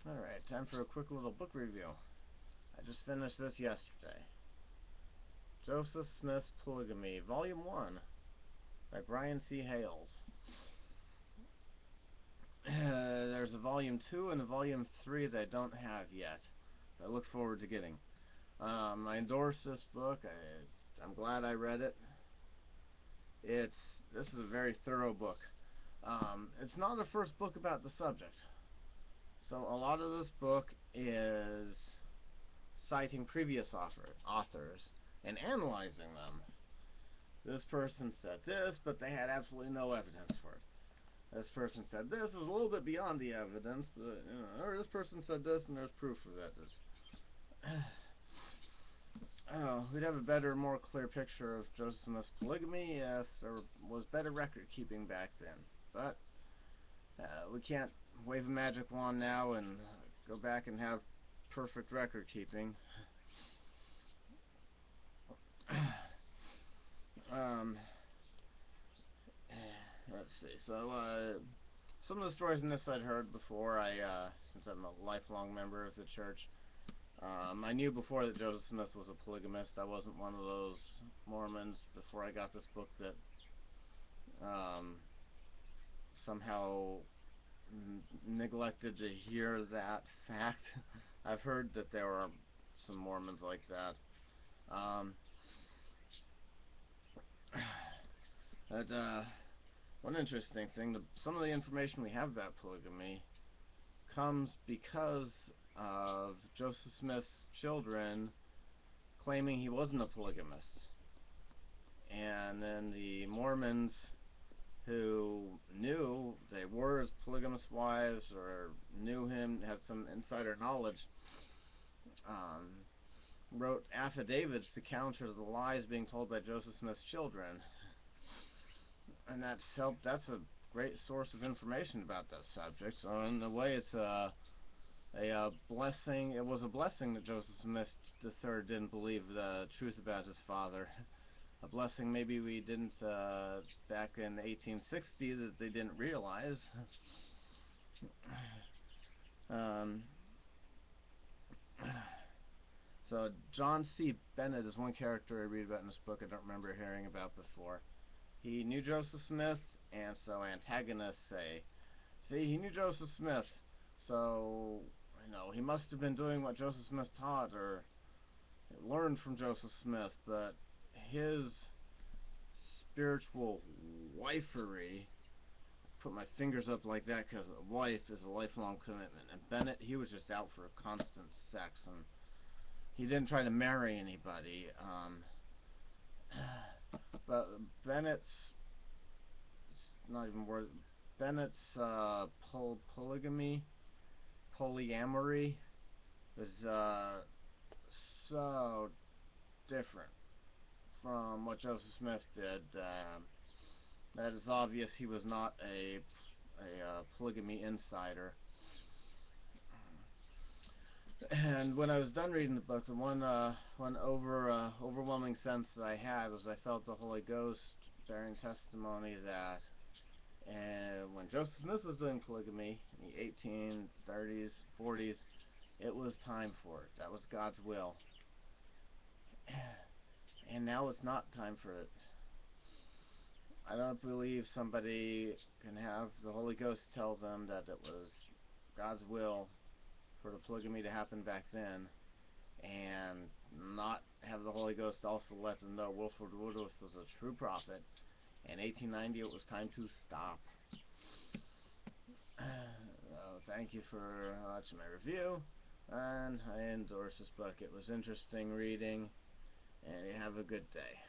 Alright, time for a quick little book review. I just finished this yesterday. Joseph Smith's Polygamy, Volume 1, by Brian C. Hales. There's a Volume 2 and a Volume 3 that I don't have yet. I look forward to getting. I endorse this book. I'm glad I read it. This is a very thorough book. It's not the first book about the subject. So a lot of this book is citing previous authors and analyzing them. This person said this, but they had absolutely no evidence for it. This person said this is a little bit beyond the evidence, but or this person said this and there's proof of it. We'd have a better, more clear picture of Joseph Smith's polygamy if there was better record keeping back then. But we can't wave a magic wand now and go back and have perfect record keeping. Let's see. So some of the stories in this I'd heard before. Since I'm a lifelong member of the church, I knew before that Joseph Smith was a polygamist. I wasn't one of those Mormons before I got this book that somehow neglected to hear that fact. I've heard that there are some Mormons like that. One interesting thing, some of the information we have about polygamy comes because of Joseph Smith's children claiming he wasn't a polygamist. And then the Mormons who knew they were his polygamous wives or knew him, had some insider knowledge, wrote affidavits to counter the lies being told by Joseph Smith's children. And that's a great source of information about that subject. So in a way, it's a blessing. It was a blessing that Joseph Smith III didn't believe the truth about his father. A blessing maybe we didn't back in 1860 that they didn't realize. So John C. Bennett is one character I read about in this book I don't remember hearing about before. He knew Joseph Smith, and so antagonists say, see, he knew Joseph Smith, so he must have been doing what Joseph Smith taught or learned from Joseph Smith, but his spiritual wifery, put my fingers up like that because a wife is a lifelong commitment, and Bennett, he was just out for constant sex, and he didn't try to marry anybody. But Bennett's not even worth. Bennett's polyamory was so different from what Joseph Smith did that it's obvious he was not a polygamy insider. And when I was done reading the book, the one overwhelming sense that I had was I felt the Holy Ghost bearing testimony that when Joseph Smith was doing polygamy in the 1830s, 40s, it was time for it. That was God's will. And now it's not time for it. I don't believe somebody can have the Holy Ghost tell them that it was God's will for the polygamy to happen back then, and not have the Holy Ghost also let them know Wilford Woodruff was a true prophet. In 1890 it was time to stop. So thank you for watching my review, and I endorse this book. It was interesting reading, and you have a good day.